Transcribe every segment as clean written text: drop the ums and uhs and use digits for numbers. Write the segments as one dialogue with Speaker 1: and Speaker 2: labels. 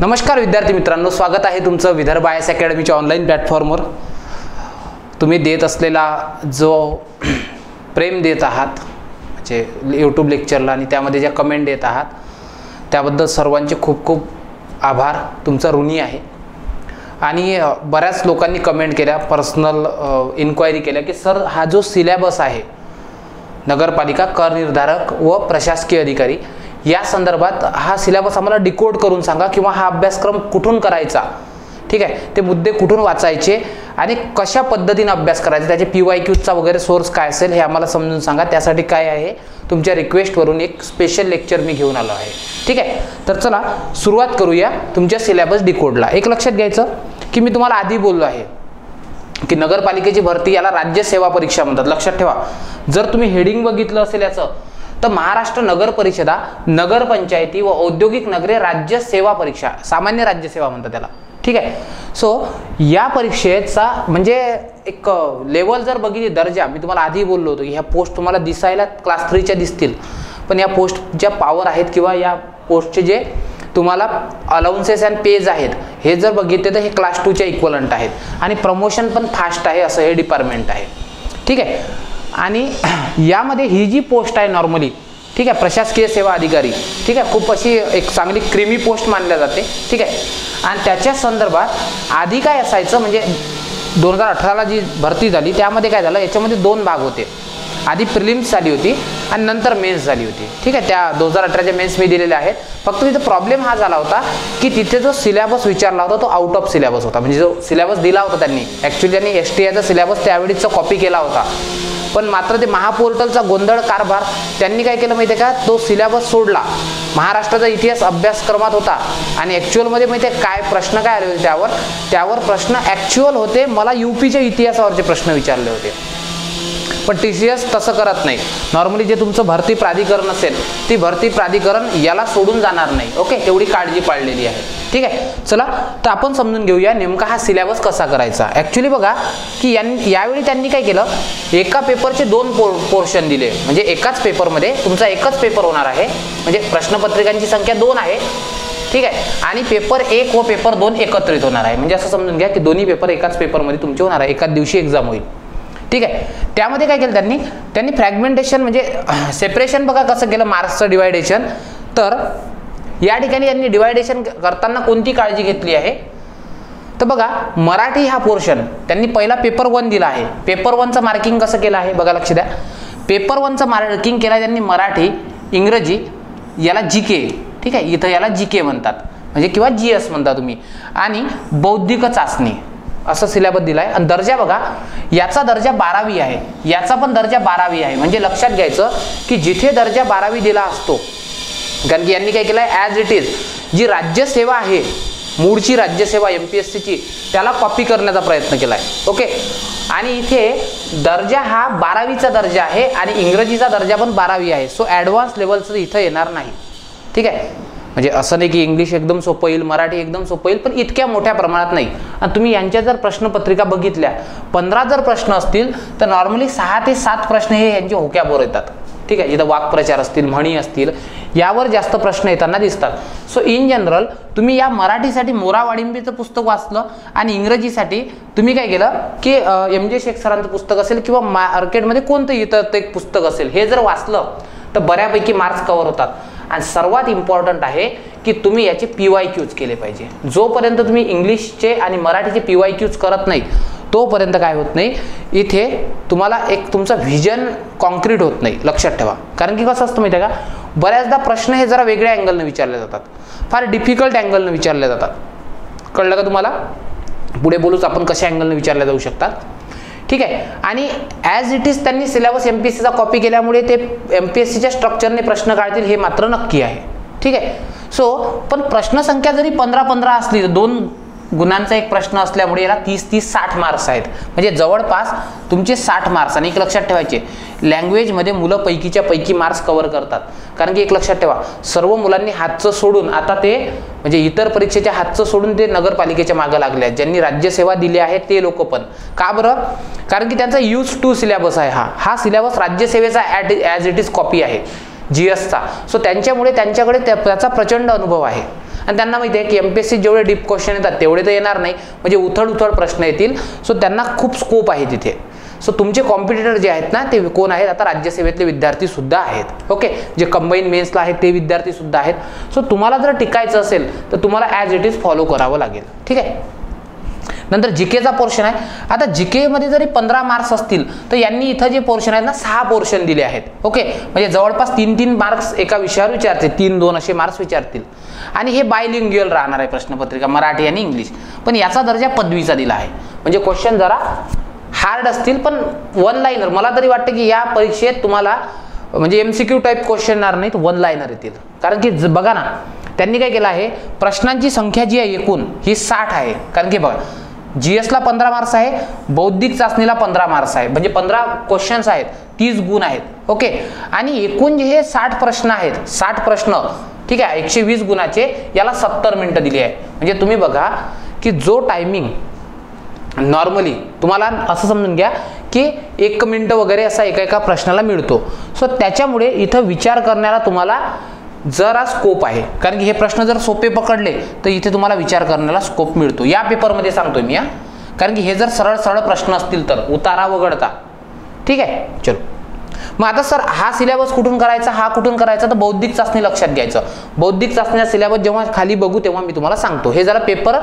Speaker 1: नमस्कार विद्यार्थी मित्रांनो, स्वागत आहे तुमचं विदर्भ आयएस अकॅडमीच्या ऑनलाईन प्लॅटफॉर्मवर। तुम्ही देत असलेला जो प्रेम देत आहात म्हणजे यूट्यूब लेक्चरला आणि त्यामध्ये ज्या कमेंट देत आहात त्याबद्दल सर्वांचे खूप खूप आभार, तुमचा ऋणी आहे। आणि बऱ्याच लोकांनी कमेंट केल्या, पर्सनल इन्क्वायरी केल्या की सर हा जो सिलेबस आहे नगरपालिका कर निर्धारक व प्रशासकीय अधिकारी या संदर्भात हा सिलेबस आम्हाला डिकोड करून सांगा किंवा हा अभ्यासक्रम कुठून करायचा, ठीक आहे, ते मुद्दे कुठून वाचायचे आणि कशा पद्धतीने अभ्यास करायचा, त्याचे PYQचा वगैरे सोर्स काय असेल हे आम्हाला समजून सांगा। त्यासाठी काय आहे, तुमच्या रिक्वेस्टवरून एक स्पेशल लेक्चर मी घेऊन आलो आहे, ठीक आहे। तर चला सुरुवात करूया तुमच्या सिलेबस डिकोडला। एक लक्षात घ्यायचं की मी तुम्हाला आधी बोललो आहे की नगरपालिकेची भरती याला राज्य सेवा परीक्षा म्हणतात, लक्षात ठेवा। जर तुम्ही हेडिंग बघितलं असेल याचं तर महाराष्ट्र नगर परिषदा, नगरपंचायती व औद्योगिक नगरे राज्य सेवा परीक्षा, सामान्य राज्य सेवा म्हणतात त्याला, ठीक आहे। सो या परीक्षेचा म्हणजे एक लेवल जर बघितली, दर्जा, मी तुम्हाला आधी बोललो होतो की ह्या पोस्ट तुम्हाला दिसायला क्लास 3च्या दिसतील, पण या पोस्टच्या पॉवर आहेत किंवा या पोस्टचे जे तुम्हाला अलाउन्सेस अँड पेज आहेत हे जर बघितले तर हे क्लास 2च्या इक्वलंट आहेत आणि प्रमोशन पण फास्ट आहे असं हे डिपार्टमेंट आहे, ठीक आहे। आणि यामध्ये ही जी पोस्ट आहे नॉर्मली, ठीक आहे, प्रशासकीय सेवा अधिकारी, ठीक आहे, खूप अशी एक चांगली क्रीमी पोस्ट मानल्या जाते, ठीक आहे। आणि त्याच्या संदर्भात आधी काय असायचं म्हणजे 2018ला जी भरती झाली त्यामध्ये काय झालं, याच्यामध्ये 2 भाग होते। आधी प्रिलिम्स झाली होती आणि नंतर मेन्स झाली होती, ठीक आहे। त्या 2018च्या मेन्स मी दिलेल्या आहेत। फक्त तिथे प्रॉब्लेम हा झाला होता की तिथे जो सिलेबस विचारला होता तो आउट ऑफ सिलेबस होता, म्हणजे जो सिलेबस दिला होता त्यांनी ॲक्च्युली त्यांनी STIचा सिलेबस त्यावेळीचा कॉपी केला होता, पण मात्र ते महापोर्टलचा गोंधळ कारभार त्यांनी काय केलं माहिती आहे का, तो सिलेबस सोडला, महाराष्ट्राचा इतिहास अभ्यासक्रमात होता आणि ॲक्च्युअलमध्ये माहिती आहे काय प्रश्न काय आले होते, त्यावर प्रश्न ॲक्च्युअल होते, मला UPच्या इतिहासावरचे प्रश्न विचारले होते। पण TCS तसं करत नाही, नॉर्मली जे तुमचं भरती प्राधिकरण असेल ती भरती प्राधिकरण याला सोडून जाणार नाही, ओके, एवढी काळजी पाळलेली आहे, ठीक आहे। चला तर आपण समजून घेऊया नेमका हा सिलेबस कसा करायचा। ॲक्च्युली बघा की यावेळी त्यांनी काय केलं, एका पेपरचे 2 पोर्शन दिले, म्हणजे एकाच पेपरमध्ये तुमचा एकच पेपर होणार आहे, म्हणजे प्रश्नपत्रिकांची संख्या 2 आहे, ठीक आहे। आणि पेपर 1 व पेपर 2 एकत्रित होणार आहे, म्हणजे असं समजून घ्या की दोन्ही पेपर एकाच पेपरमध्ये तुमचे होणार आहे, एकाच दिवशी एक्झाम होईल, ठीक आहे। त्यामध्ये काय केलं त्यांनी फ्रॅगमेंटेशन म्हणजे सेपरेशन बघा कसं केलं, मार्क्सचं डिवायडेशन। तर या ठिकाणी यांनी डिवायडेशन करताना कोणती काळजी घेतली आहे तर बघा, मराठी हा पोर्शन त्यांनी पहिला पेपर 1 दिला आहे। पेपर 1चं मार्किंग कसं केलं आहे बघा, लक्ष द्या। पेपर 1चं मार्किंग केलं त्यांनी मराठी, इंग्रजी, याला GK, ठीक आहे, इथं याला GK म्हणतात म्हणजे किंवा GS म्हणता तुम्ही, आणि बौद्धिक चाचणी असं सिलेबस दिलाय। आणि दर्जा बघा, याचा दर्जा 12वी आहे, याचा पण दर्जा 12वी आहे, म्हणजे लक्षात घ्यायचं की जिथे दर्जा 12वी दिला असतो, कारण की यांनी काय केलंय, ॲज इट इज जी राज्यसेवा आहे, मूळची राज्यसेवा MPSCची, त्याला कॉपी करण्याचा प्रयत्न केलाय, ओके। आणि इथे दर्जा हा 12वीचा दर्जा आहे आणि इंग्रजीचा दर्जा पण 12वी आहे, सो ॲडव्हान्स लेवलचं इथं येणार नाही, ठीक आहे। म्हणजे असं नाही की इंग्लिश एकदम सोपं येईल, मराठी एकदम सोपं येईल, पण इतक्या मोठ्या प्रमाणात नाही। आणि तुम्ही यांच्या जर प्रश्नपत्रिका बघितल्या, 15 जर प्रश्न असतील तर नॉर्मली 6 ते 7 प्रश्न हे यांचे होक्याबरोबर येतात, ठीक आहे। इथं वाक्प्रचार असतील, म्हणी असतील, यावर जास्त प्रश्न येताना दिसतात। सो इन जनरल तुम्ही या मराठीसाठी मोरा वाडिंबीचं पुस्तक वाचलं आणि इंग्रजीसाठी तुम्ही काय केलं की MJ शेख सरांचं पुस्तक असेल किंवा मार्केटमध्ये कोणतंही इतर एक पुस्तक असेल, हे जर वाचलं तर बऱ्यापैकी मार्क्स कव्हर होतात। आणि सर्वात इम्पॉर्टंट आहे की तुम्ही याचे PYQs केले पाहिजे। जोपर्यंत तुम्ही इंग्लिशचे आणि मराठीचे PYQs करत नाही तोपर्यंत काय होत नाही, इथे तुम्हाला एक तुमचं व्हिजन कॉन्क्रीट होत नाही, लक्षात ठेवा। कारण की कसं असतं माहिती आहे का, बऱ्याचदा प्रश्न हे जरा वेगळ्या अँगलनं विचारले जातात, फार डिफिकल्ट अँगलनं विचारले जातात, कळलं का तुम्हाला? पुढे बोलूच आपण कशा अँगलनं विचारल्या जाऊ शकतात, ठीक आहे। आणि ॲज इट इज त्यांनी सिलेबस MPSCचा कॉपी केल्यामुळे ते MPSCच्या स्ट्रक्चरने प्रश्न काढतील हे मात्र नक्की आहे, ठीक आहे। सो पण प्रश्न संख्या जरी 15 असली तर 2 गुणांचा एक प्रश्न असल्यामुळे याला 30-60 मार्क्स आहेत, म्हणजे जवळपास तुमचे 60 मार्क्स। आणि एक लक्षात ठेवायचे, लँग्वेजमध्ये मुलं पैकीच्या पैकी मार्क्स कव्हर करतात, कारण की एक लक्षात ठेवा, सर्व मुलांनी हातचं सोडून आता ते म्हणजे इतर परीक्षेच्या हातचं सोडून ते नगरपालिकेच्या मागे लागले आहेत, ज्यांनी राज्यसेवा दिली आहे ते लोक पण। का बरं? कारण की त्यांचा यूज टू सिलेबस आहे, हा सिलेबस राज्यसेवेचा ॲज इट इज कॉपी आहे GSचा, सो त्यांच्यामुळे त्यांच्याकडे त्याचा प्रचंड अनुभव आहे। आणि त्यांना माहिती आहे की MPSC जेवढे डीप क्वेश्चन येतात तेवढे तर येणार नाही, म्हणजे उथळ प्रश्न येतील. सो त्यांना खूप स्कोप आहे तिथे. सो तुमचे कॉम्पिटिटर जे आहेत ना ते कोण आहेत, आता राज्यसेवेतले विद्यार्थी सुद्धा आहेत. ओके, जे कंबाईन मेन्सला आहेत ते विद्यार्थी सुद्धा आहेत. सो तुम्हाला जर टिकायचं असेल तर तुम्हाला ॲज इट इज फॉलो करावं लागेल. ठीक आहे. नंतर जीकेचा पोर्शन आहे. आता जीके मध्ये जरी 15 मार्क्स असतील तर यांनी इथं जे पोर्शन आहेत ना 6 पोर्शन दिले आहेत. ओके, म्हणजे जवळपास 3-3 मार्क्स एका विषयावर विचारतील, 3-2 असे मार्क्स विचारतील. आणि हे बायलिंग्युअल राहणार आहे प्रश्नपत्रिका, मराठी आणि इंग्लिश. पण याचा दर्जा पदवीचा दिला आहे, म्हणजे क्वेश्चन जरा हार्ड असतील पण वन लाईनर. मला तरी वाटतं की या परीक्षेत तुम्हाला म्हणजे MCQ टाईप क्वेश्चन येणार नाहीत, वन लाईनर येतील. कारण की बघा ना त्यांनी काय केलं आहे, प्रश्नांची संख्या जी आहे एकूण ही 60 आहे. कारण की बघा GSला 15 मार्क्स आहे, बौद्धिक चाचणीला 15 मार्क्स आहे, म्हणजे 15 क्वेश्चन्स आहेत, 30 गुण आहेत. ओके, आणि एकूण जे हे 60 प्रश्न आहेत, 60 प्रश्न, ठीक आहे, 120 गुणाचे, याला 70 मिनिटं दिली आहे. म्हणजे तुम्ही बघा की जो टायमिंग नॉर्मली तुम्हाला असं समजून घ्या की 1 मिनिट वगैरे असा एका प्रश्नाला मिळतो. सो त्याच्यामुळे इथं विचार करण्याला तुम्हाला जरा स्कोप आहे. कारण की हे प्रश्न जर सोपे पकडले तर इथे तुम्हाला विचार करण्याला स्कोप मिळतो या पेपरमध्ये, सांगतोय मी. कारण की हे जर सरळ सरळ प्रश्न असतील तर उतारा वगळता. ठीक आहे, चलो. मग आता सर हा सिलेबस कुठून करायचा, हा कुठून करायचा, तर बौद्धिक चाचणी लक्षात घ्यायचं. बौद्धिक चाचणीचा सिलेबस जेव्हा खाली बघू तेव्हा मी तुम्हाला सांगतो. हे जरा पेपर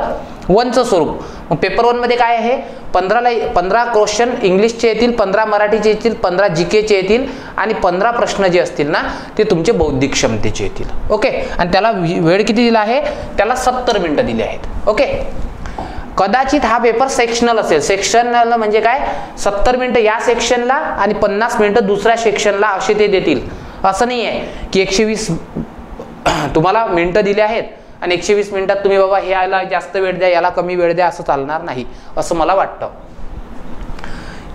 Speaker 1: 1चं स्वरूप. मग पेपर 1 मध्ये काय आहे, 15 क्वेश्चन इंग्लिशचे येतील, 15 मराठीचे येतील, 15 जीकेचे येतील आणि 15 प्रश्न जे असतील ना ते तुमचे बौद्धिक क्षमतेचे येतील. ओके, आणि त्याला वेळ किती दिला आहे, त्याला 70 मिनिटं दिली आहेत. ओके, कदाचित हा पेपर सेक्शनल असेल. सेक्शनल म्हणजे काय, 70 मिनिटं या सेक्शनला आणि 50 मिनिटं दुसऱ्या सेक्शनला असे ते देतील. असं नाही आहे की 120 तुम्हाला मिनिटं दिले आहेत आणि 120 मिनिटात तुम्ही बाबा ह्याला जास्त वेळ द्या, याला कमी वेळ द्या, असं चालणार नाही असं मला वाटतं.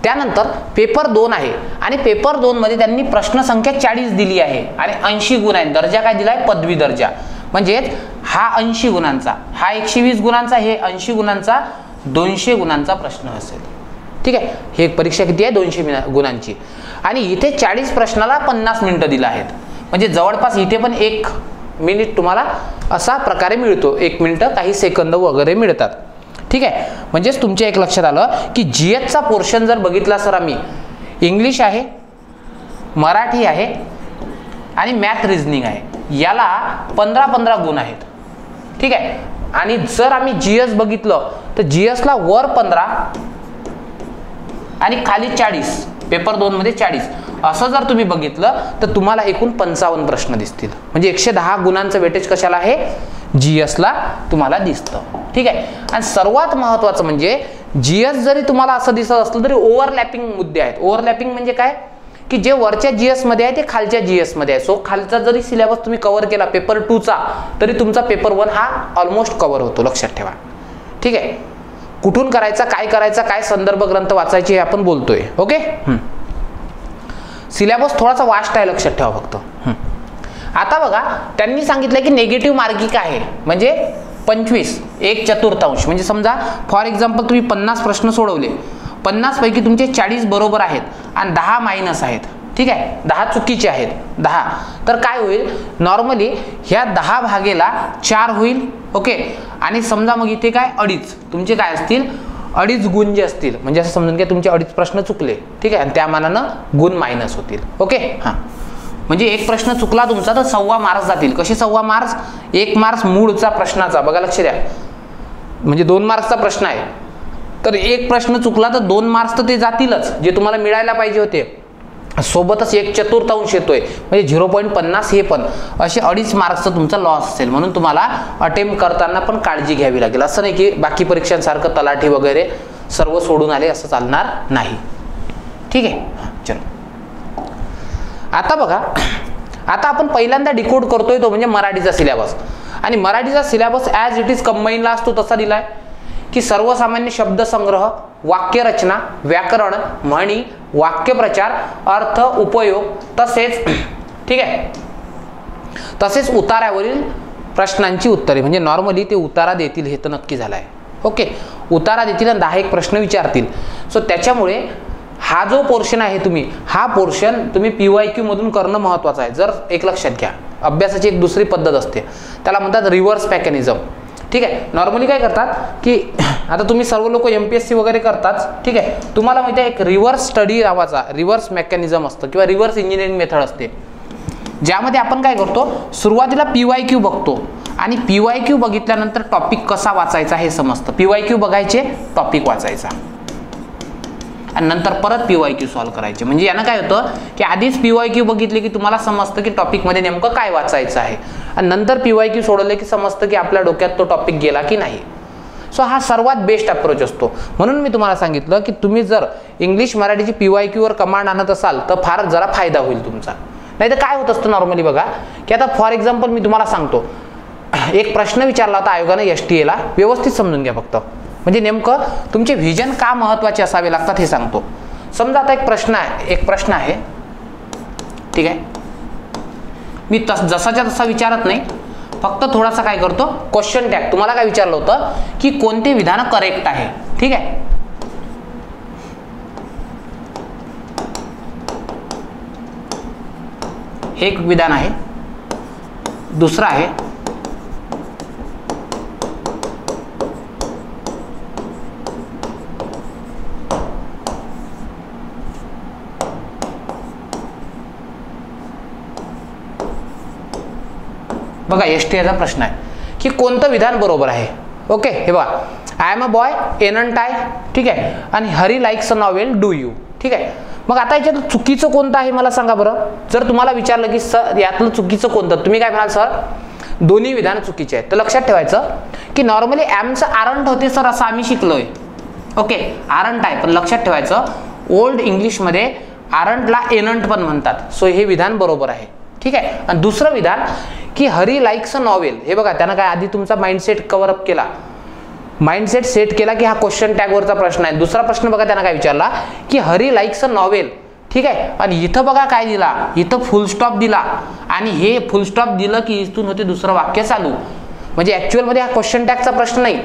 Speaker 1: त्यानंतर पेपर 2 आहे आणि पेपर 2 मध्ये त्यांनी प्रश्न संख्या 40 दिली आहे आणि 80 गुण आहेत. दर्जा काय दिलाय, पदवी दर्जा. म्हणजे हा 80 गुणांचा, हा 120 गुणांचा, हे 80 गुणांचा, 200 गुणांचा प्रश्न असेल. ठीक आहे, हे परीक्षा किती आहे, 200 गुणांची. आणि इथे 40 प्रश्नाला 50 मिनिटं दिला आहेत. म्हणजे जवळपास इथे पण 1 मिनिट तुम्हाला असा प्रकारे मिळतो, 1 मिनिट काही सेकंद वगैरे मिळतात. ठीक आहे, म्हणजेच तुमच्या एक लक्षात आलं की GSचा पोर्शन जर बघितला सर आम्ही, इंग्लिश आहे, मराठी आहे आणि मॅथ रिझनिंग आहे, याला 15-15 गुण आहेत. ठीक आहे, आणि जर आम्ही GS बघितलं तर GSला वर 15 आणि खाली 40, पेपर 2 मध्ये 40 असं जर तुम्ही बघितलं तर तुम्हाला एकूण 55 प्रश्न दिसतील. म्हणजे 110 गुणांचं वेटेज कशाला आहे, GSला तुम्हाला दिसतं. ठीक आहे, आणि सर्वात महत्त्वाचं म्हणजे GS जरी तुम्हाला असं दिसत असलं तरी ओव्हरलॅपिंग मुद्दे आहेत. ओव्हरलॅपिंग म्हणजे काय की जे वरच्या GS मध्ये आहे ते खालच्या GS मध्ये आहे. सो खालचा जरी सिलेबस तुम्ही कव्हर केला पेपर 2चा तरी तुमचा पेपर 1 हा ऑलमोस्ट कव्हर होतो, लक्षात ठेवा. ठीक आहे, कुठून करायचा, काय करायचा, काय संदर्भ ग्रंथ वाचायचे हे आपण बोलतोय. ओके, सिलेबस थोडासा वास्ट आहे, लक्षात ठेवा फक्त. आता बघा त्यांनी सांगितलं की नेगेटिव्ह मार्किंग आहे, म्हणजे 25 1/4 म्हणजे समजा फॉर एक्झाम्पल तुम्ही 50 प्रश्न सोडवले, 50 पैकी तुमचे 40 बरोबर आहेत आणि 10 मायनस आहेत. ठीक आहे, 10 चुकीचे आहेत, 10. तर काय होईल, नॉर्मली ह्या 10 भागेला 4 होईल. ओके, आणि समजा मग इथे काय 2.5 तुमचे काय असतील, 2.5 गुण जे असतील, म्हणजे असं समजून घ्या तुमचे 2.5 प्रश्न चुकले. ठीक आहे, आणि त्या मानानं गुण मायनस होतील. ओके, हां, म्हणजे एक प्रश्न चुकला तुमचा तर 1.25 मार्क्स जातील. कसे 1.25 मार्क्स, 1 मार्क्स मूळचा प्रश्नाचा, बघा लक्ष द्या, म्हणजे 2 मार्क्सचा प्रश्न आहे तर एक प्रश्न चुकला तर 2 मार्क्स तर ते जातीलच, जे तुम्हाला मिळायला पाहिजे होते. सोबतच 1/4 येतोय म्हणजे 0.50 हे पण, असे 2.5 मार्क्सचा तुमचा लॉस असेल. म्हणून तुम्हाला अटेम्प्ट करताना पण काळजी घ्यावी लागेल. असं नाही की बाकी परीक्षांसारखं तलाठी वगैरे सर्व सोडून आले असं चालणार नाही. ठीक आहे, चलो. आता बघा, आता आपण पहिल्यांदा डिकोड करतोय तो म्हणजे मराठीचा सिलेबस. आणि मराठीचा सिलेबस ॲज इट इज कंबाईनला असतो तसा दिलाय की सर्वसामान्य शब्दसंग्रह, वाक्यरचना, व्याकरण, म्हणी, वाक्यप्रचार, अर्थ, उपयोग, तसेच ठीक आहे, तसेच उतार्यावरील प्रश्नांची उत्तरे. म्हणजे नॉर्मली ते उतारा देतील हे तर नक्की झालं आहे. ओके, उतारा देतील आणि 10 प्रश्न विचारतील. सो त्याच्यामुळे हा जो पोर्शन आहे हा पोर्शन तुम्ही PYQ मधून करणं महत्त्वाचं आहे. जर एक लक्षात घ्या, अभ्यासाची एक दुसरी पद्धत असते, त्याला म्हणतात रिव्हर्स मेकॅनिझम. ठीक आहे. नॉर्मली काय करतात की आता तुम्ही सर्व लोक MPSC वगैरे करतात. ठीक आहे. तुम्हाला माहिती आहे एक रिव्हर्स स्टडी नावाचा रिव्हर्स मेकॅनिझम असतं किंवा रिव्हर्स इंजिनिअरिंग मेथड असते, ज्यामध्ये आपण काय करतो, सुरुवातीला PYQ बघतो आणि PYQ बघितल्यानंतर टॉपिक कसा वाचायचा हे समजतं. PYQ बघायचे, टॉपिक वाचायचा आणि नंतर परत PYQ सॉल्व्ह करायचे. म्हणजे यानं काय होतं की आधीच PYQ बघितले की तुम्हाला समजतं की टॉपिकमध्ये नेमकं काय वाचायचं आहे आणि नंतर PYQ सोडवले की समजतं की आपल्या डोक्यात तो टॉपिक गेला की नाही. सो हा सर्वात बेस्ट अप्रोच असतो. म्हणून मी तुम्हाला सांगितलं की तुम्ही जर इंग्लिश मराठीची PYQ वर कमांड आणत असाल तर फार जरा फायदा होईल तुमचा. नाही तर काय होत असतं नॉर्मली बघा की आता फॉर एक्झाम्पल मी तुम्हाला सांगतो, एक प्रश्न विचारला होता आयोगाने STA ला, व्यवस्थित समजून घ्या फक्त, म्हणजे नेमकं तुमचे व्हिजन का महत्त्वाचे असावे लागतात हे सांगतो. समजा आता एक प्रश्न आहे. ठीक आहे. मी जसाच्या तसा विचारत नाही, फक्त थोडासा काय करतो, क्वेश्चन टॅग. तुम्हाला काय विचारलं होतं की कोणते विधान करेक्ट आहे. ठीक आहे. हे एक विधान आहे, दुसरं आहे बघा STA चा प्रश्न आहे की कोणतं विधान बरोबर आहे. ओके. हे बघा, I am a boy, aren't I. ठीक आहे. आणि Hari likes a novel, do you. ठीक आहे. मग आता याच्यात चुकीचं कोणतं आहे मला सांगा बरं. जर तुम्हाला विचारलं की सर यातलं चुकीचं कोणतं, तुम्ही काय म्हणाल, सर दोन्ही विधान चुकीचे आहेत. तर लक्षात ठेवायचं की नॉर्मली ॲमचं आरंट होते सर असं आम्ही शिकलोय. ओके. आरंट आहे, पण लक्षात ठेवायचं ओल्ड इंग्लिशमध्ये आरंटला एनंट पण म्हणतात. सो हे विधान बरोबर आहे. ठीक आहे. आणि दुसरं विधान की हरी लाईक्स अ नॉवेल, हे बघा त्यानं काय आधी तुमचा माइंडसेट कव्हरअप केला, माइंडसेट सेट केला की हा क्वेश्चन टॅगवरचा प्रश्न आहे. दुसरा प्रश्न बघा त्यानं काय विचारला की हरी लाईक्स अ नॉवेल. ठीक आहे. आणि इथं बघा काय दिला, इथं फुल स्टॉप दिला आणि हे फुल स्टॉप दिलं की इथून होते दुसरं वाक्य चालू. म्हणजे ऍक्च्युअल मध्ये हा क्वेश्चन टॅगचा प्रश्न नाही,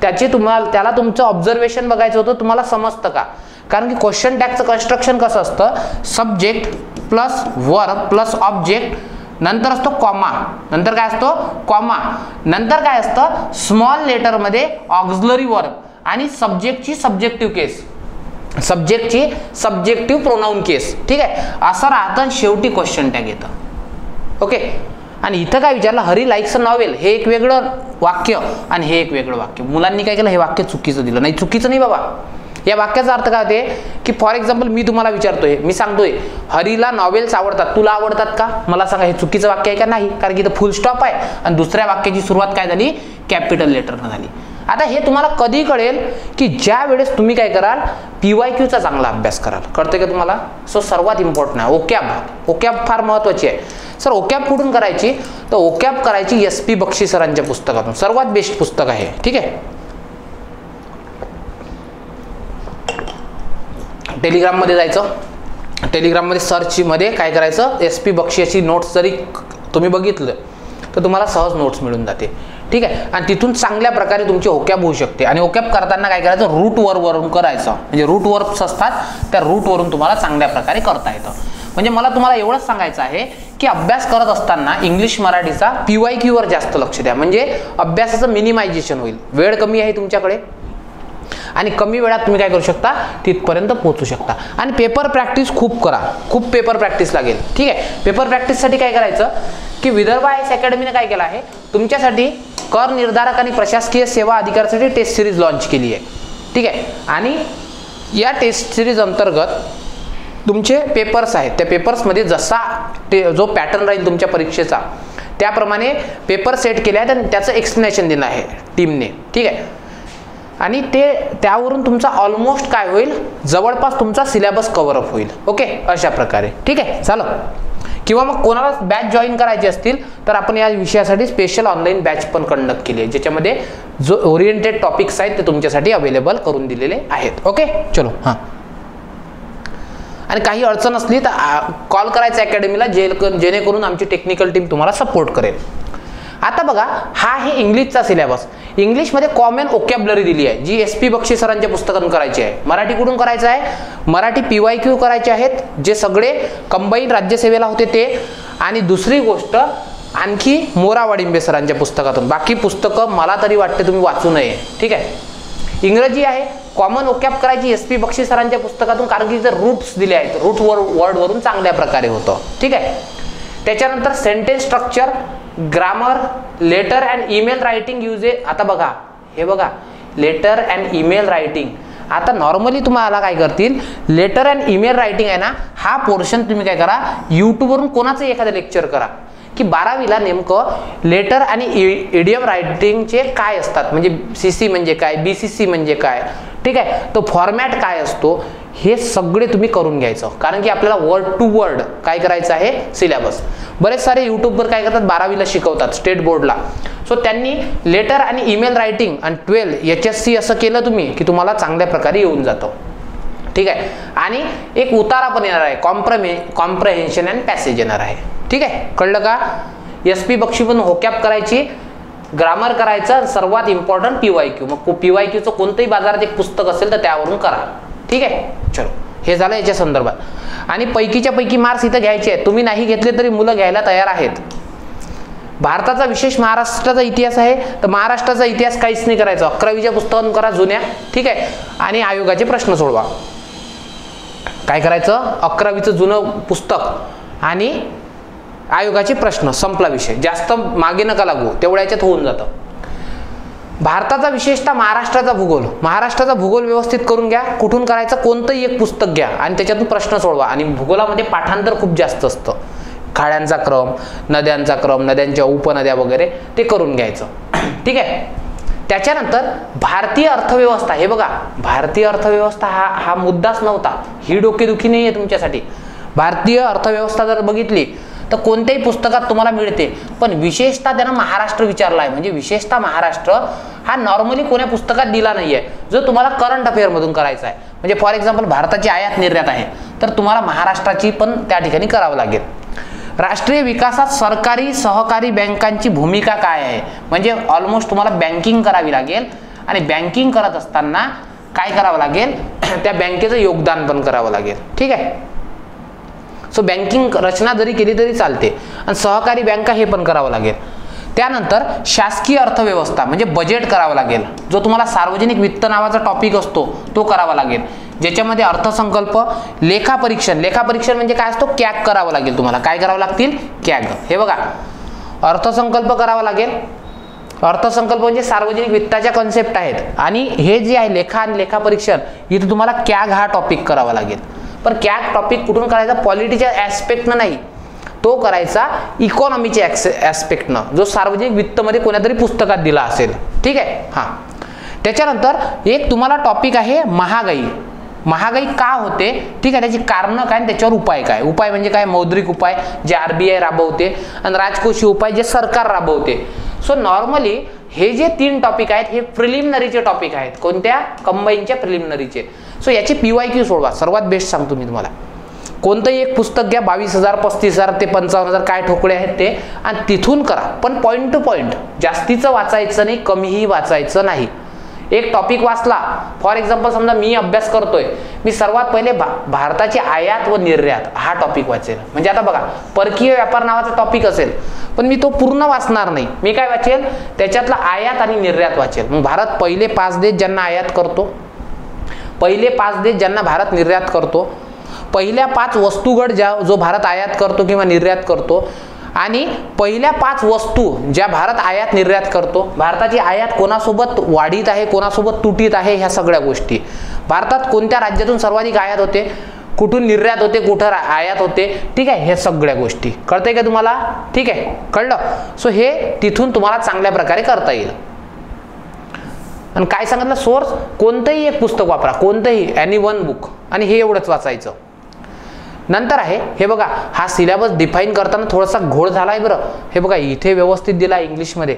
Speaker 1: त्याला तुमचं ऑब्झर्वेशन बघायचं होतं. तुम्हाला समजतं का? कारण की क्वेश्चन टॅगचं कन्स्ट्रक्शन कसं असतं, subject plus verb plus object, नंतर असतो कॉमा, नंतर काय असतो कॉमा, नंतर काय असतं स्मॉल लेटर मध्ये ऑक्झिलरी वर्ब आणि सब्जेक्टची सब्जेक्टिव्ह केस, सब्जेक्टची सब्जेक्टिव्ह प्रोनाउन केस. ठीक आहे. असं राहतं शेवटी क्वेश्चन टॅग येतं. ओके. आणि इथं काय विचारलं, हरी लाईक्स अ नॉवेल, हे एक वेगळं वाक्य आणि हे एक वेगळं वाक्य. मुलांनी काय केलं, हे वाक्य चुकीचं दिलं. नाही, चुकीचं नाही बाबा. या वाक्याचा अर्थ काय होते की फॉर एक्झाम्पल मी तुम्हाला विचारतोय, मी सांगतोय हरीला नॉवेल्स आवडतात, तुला आवडतात का? मला सांगा हे चुकीचं वाक्य आहे का? नाही, कारण की इथं फुल स्टॉप आहे आणि दुसऱ्या वाक्याची सुरुवात काय झाली, कॅपिटल लेटरनं झाली. आता हे तुम्हाला कधी कळेल की ज्या वेळेस तुम्ही काय कराल, PYQचा चांगला अभ्यास कराल. कळतंय का तुम्हाला? सो सर्वात इम्पॉर्टंट आहे ओकॅब फार महत्वाची आहे. सर ओकॅब कुठून करायची, तर ओकॅब करायची SP बक्षी सरांच्या पुस्तकातून. सर्वात बेस्ट पुस्तक आहे. ठीक आहे. टेलिग्राम मध्ये जायचं, टेलिग्राम मध्ये सर्च मध्ये काय करायचं, SP बक्षी याची नोट्स जरी तुम्ही बघितलं तर तुम्हाला सहज नोट्स मिळून जाते. ठीक आहे. आणि तिथून चांगल्या प्रकारे तुमची ओकॅब होऊ शकते. आणि ओकॅब करताना काय करायचं, रूट वरून करायचं. म्हणजे रूट वर्ब्स असतात, त्या रूट वरून तुम्हाला चांगल्या प्रकारे करता येतं. म्हणजे मला तुम्हाला एवढंच सांगायचं आहे की अभ्यास करत असताना इंग्लिश मराठीचा PYQ वर जास्त लक्ष द्या. म्हणजे अभ्यासाचं मिनिमायझेशन होईल. वेळ कमी आहे तुमच्याकडे आणि कमी वेळात तुम्ही काय करू शकता, तिथपर्यंत पोहोचू शकता. आणि पेपर प्रॅक्टिस खूप करा, खूप पेपर प्रॅक्टिस लागेल. ठीक आहे. पेपर प्रॅक्टिससाठी काय करायचं की विदर्भ IAS अकॅडमीने काय केलं आहे, तुमच्यासाठी कर निर्धारक आणि प्रशासकीय सेवा अधिकाऱ्यासाठी टेस्ट सिरीज लॉन्च केली आहे. ठीक आहे. आणि या टेस्ट सिरीज अंतर्गत तुमचे पेपर्स आहेत, त्या पेपर्समध्ये जसा जो पॅटर्न राहील तुमच्या परीक्षेचा त्याप्रमाणे पेपर सेट केले आहेत आणि त्याचं एक्सप्लेनेशन दिलं आहे टीमने. ठीक आहे. आणि त्यावरून तुमचा ऑलमोस्ट काय होईल, जवळपास तुमचा सिलेबस कव्हरअप होईल. ओके. अशा प्रकारे. ठीक आहे. चालो. किंवा मग कोणाला बॅच जॉईन करायची असतील तर आपण या विषयासाठी स्पेशल ऑनलाईन बॅच पण कंडक्ट केली आहे, ज्याच्यामध्ये जो ओरिएंटेड टॉपिक्स आहेत ते तुमच्यासाठी अवेलेबल करून दिलेले आहेत. ओके. चलो. हां. आणि काही अडचण असली तर कॉल करायचा अकॅडमीला, जेणेकरून आमची टेक्निकल टीम तुम्हाला सपोर्ट करेल. आता बघा, हा आहे इंग्लिशचा सिलेबस. इंग्लिशमध्ये कॉमन ओकॅब्युलरी दिली आहे, जी SP बक्षी सरांच्या पुस्तकातून करायची आहे. मराठी कुठून करायचं आहे? मराठी PYQ करायचे आहेत, जे सगळे कंबाईन राज्यसेवेला होते ते. आणि दुसरी गोष्ट आणखी मोरा वाडिंबे सरांच्या पुस्तकातून. बाकी पुस्तकं मला तरी वाटते तुम्ही वाचू नये. ठीक आहे. इंग्रजी आहे, कॉमन ओकॅब करायची SP बक्षी सरांच्या पुस्तकातून, कारण की जर रूट्स दिले आहेत, रूट वर्डवरून चांगल्या प्रकारे होतं. ठीक आहे. त्याच्यानंतर sentence structure, grammar, letter and email writing uses. आता बघा, हे बघा, लेटर अँड ईमेल रायटिंग. आता नॉर्मली तुम्हाला काय करतील, लेटर अँड ईमेल रायटिंग आहे ना, हा पोर्शन तुम्ही काय करा, यूट्यूबवरून कोणाचं एखादं लेक्चर करा की 12वीला नेमकं लेटर आणि इडियम रायटिंगचे काय असतात, म्हणजे CC म्हणजे काय, BCC म्हणजे काय, ठीक आहे, तो फॉर्मॅट काय असतो, हे सगळे तुम्ही करून घ्यायचं. कारण की आपल्याला वर्ड टू वर्ड काय करायचं आहे, सिलेबस. बरेच सारे यूट्यूबवर काय करतात, 12वीला शिकवतात स्टेट बोर्डला. सो त्यांनी लेटर आणि ईमेल रायटिंग आणि 12 HSC असं केलं तुम्ही की तुम्हाला चांगल्या प्रकारे येऊन जातं. ठीक आहे. आणि एक उतारा पण येणार आहे, कॉम्प्रहेन्शन अँड पॅसेज येणार आहे. ठीक आहे, कळलं का? SP बक्षी पण होकॅप करायची, ग्रामर करायचं, सर्वात इम्पॉर्टंट PYQ. मग PYQचं कोणतंही बाजारात एक पुस्तक असेल तर त्यावरून करा. ठीक आहे. चलो, हे झालं याच्या संदर्भात. आणि पैकीच्या पैकी मार्क्स इथं घ्यायचे आहेत. तुम्ही नाही घेतले तरी मुलं घ्यायला तयार आहेत. भारताचा विशेष महाराष्ट्राचा इतिहास आहे, तर महाराष्ट्राचा इतिहास काहीच नाही करायचा, 11वीच्या पुस्तकातून करा जुन्या. ठीक आहे. आणि आयोगाचे प्रश्न सोडवा. काय करायचं, 11वीचं जुनं पुस्तक आणि आयोगाचे प्रश्न, संपला विषय. जास्त मागे नका लागू, तेवढ्या याच्यात होऊन जातं. भारताचा विशेषतः महाराष्ट्राचा भूगोल व्यवस्थित करून घ्या. कुठून करायचं, कोणतंही एक पुस्तक घ्या आणि त्याच्यातून प्रश्न सोडवा. आणि भूगोलामध्ये पाठांतर खूप जास्त असतं, खाड्यांचा क्रम, नद्यांचा क्रम, नद्यांच्या उपनद्या वगैरे ते करून घ्यायचं. ठीक आहे. त्याच्यानंतर भारतीय अर्थव्यवस्था. हे बघा, भारतीय अर्थव्यवस्था हा मुद्दाच नव्हता, ही डोकेदुखी नाही आहे तुमच्यासाठी. भारतीय अर्थव्यवस्था जर बघितली तर कोणत्याही पुस्तकात तुम्हाला मिळते, पण विशेषतः त्यानं महाराष्ट्र विचारला आहे. म्हणजे विशेषतः महाराष्ट्र हा नॉर्मली कोण्या पुस्तकात दिला नाहीये, जो तुम्हाला करंट अफेअरमधून करायचा आहे. म्हणजे फॉर एक्झाम्पल भारताची आयात निर्यात आहे, तर तुम्हाला महाराष्ट्राची पण त्या ठिकाणी करावं लागेल. राष्ट्रीय विकासात सरकारी सहकारी बँकांची भूमिका काय आहे, म्हणजे ऑलमोस्ट तुम्हाला बँकिंग करावी लागेल. आणि बँकिंग करत असताना काय करावं लागेल, त्या बँकेचं योगदान पण करावं लागेल. ठीक आहे. सो बँकिंग रचना जरी केली तरी चालते, आणि सहकारी बँका हे पण करावं लागेल. त्यानंतर शासकीय अर्थव्यवस्था म्हणजे बजेट करावं लागेल, जो तुम्हाला सार्वजनिक वित्त नावाचा टॉपिक असतो तो करावा लागेल, ज्याच्यामध्ये अर्थसंकल्प, लेखापरीक्षण म्हणजे काय असतो, कॅग करावं लागेल तुम्हाला. काय करावं लागतील, कॅग. हे बघा, अर्थसंकल्प करावा लागेल. अर्थसंकल्प म्हणजे सार्वजनिक वित्ताच्या कन्सेप्ट आहेत, आणि हे जे आहे लेखा आणि लेखापरीक्षण, इथे तुम्हाला कॅग हा टॉपिक करावा लागेल. पण कॅग टॉपिक कुठून करायचा, पॉलिटीच्या ॲस्पेक्टनं नाही, तो करायचा इकॉनॉमीच्या ॲस्पेक्टनं, जो सार्वजनिक वित्तमध्ये कोणातरी पुस्तकात दिला असेल. ठीक आहे. हां, त्याच्यानंतर एक तुम्हाला टॉपिक आहे महागाई का होते. ठीक आहे. त्याची कारणं काय आणि त्याच्यावर उपाय काय. उपाय म्हणजे काय, मौद्रिक उपाय जे RBI राबवते, आणि राजकोषीय उपाय जे सरकार राबवते. सो नॉर्मली हे जे 3 टॉपिक आहेत हे प्रिलिमिनरीचे टॉपिक आहेत. कोणत्या, कंबाईनच्या प्रिलिमिनरीचे. सो याची PYQ सोडवा. सर्वात बेस्ट सांगतो मी तुम्हाला, कोणतंही एक पुस्तक घ्या, 22,000 35,000 ते 55,000 काय ठोकळे आहेत ते, आणि तिथून करा. पण पॉईंट टू पॉईंट, जास्तीचं वाचायचं नाही, कमीही वाचायचं नाही. एक टॉपिक वाचला, फॉर एक्झाम्पल समजा मी अभ्यास करतोय, मी सर्वात पहिले भारताची आयात व निर्यात हा टॉपिक वाचेल. म्हणजे आता बघा, परकीय व्यापार नावाचा टॉपिक असेल, पण मी तो पूर्ण वाचणार नाही. मी काय वाचेल, त्याच्यातला आयात आणि निर्यात वाचेल. मग भारत पहिले 5 देश ज्यांना आयात करतो, पहिले 5 देश ज्यांना भारत निर्यात करतो, पहिल्या 5 वस्तुगट जो भारत आयात करतो किंवा निर्यात करतो, आणि पहिल्या 5 वस्तू ज्या भारत आयात निर्यात करतो, भारताची आयात कोणासोबत वाढीत आहे, कोणासोबत तुटीत आहे, ह्या सगळ्या गोष्टी. भारतात कोणत्या राज्यातून सर्वाधिक आयात होते, कुठून निर्यात होते, कुठं आयात होते. ठीक आहे. हे सगळ्या गोष्टी कळतंय का तुम्हाला. ठीक आहे, कळलं. सो हे तिथून तुम्हाला चांगल्या प्रकारे करता येईल. आणि काय सांगितलं, सोर्स कोणतंही एक पुस्तक वापरा, कोणतंही, एनी वन बुक, आणि हे एवढंच वाचायचं. नंतर आहे हे बघा, हा सिलेबस डिफाईन करताना थोडासा घोळ झालाय बरं. हे बघा, इथे व्यवस्थित दिला इंग्लिशमध्ये,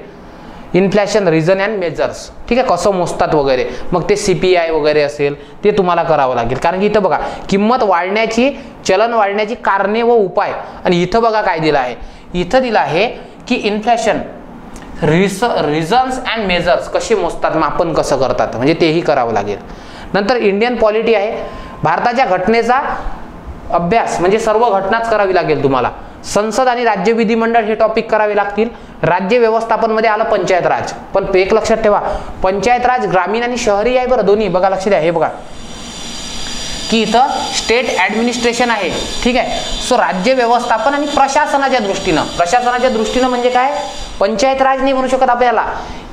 Speaker 1: इन्फ्लेशन, रिझन अँड मेजर्स. ठीक आहे, कसं मोजतात वगैरे. मग ते CPI वगैरे असेल ते तुम्हाला करावं लागेल, कारण की इथं बघा किंमत वाढण्याची, चलन वाढण्याची कारणे व उपाय. आणि इथं बघा काय दिलं आहे, इथं दिलं आहे की इन्फ्लेशन रिझन्स अँड मेजर्स कसे मोजतात, मापन कसं करतात, म्हणजे तेही करावं लागेल. नंतर इंडियन पॉलिटी आहे, भारताच्या घटनेचा अभ्यास म्हणजे सर्व घटनाच करावी लागेल तुम्हाला. संसद आणि राज्य विधिमंडळ हे टॉपिक करावे लागतील. राज्य व्यवस्थापन मध्ये आलं पंचायत राज, पण एक लक्षात ठेवा पंचायत राज ग्रामीण आणि शहरी आहे बरं, दोन्ही बघा, लक्ष द्या. हे बघा की इथं स्टेट ऍडमिनिस्ट्रेशन आहे, ठीक आहे. सो राज्य व्यवस्थापन आणि प्रशासनाच्या दृष्टीनं म्हणजे काय, पंचायत राज नाही म्हणू शकत आपल्याला,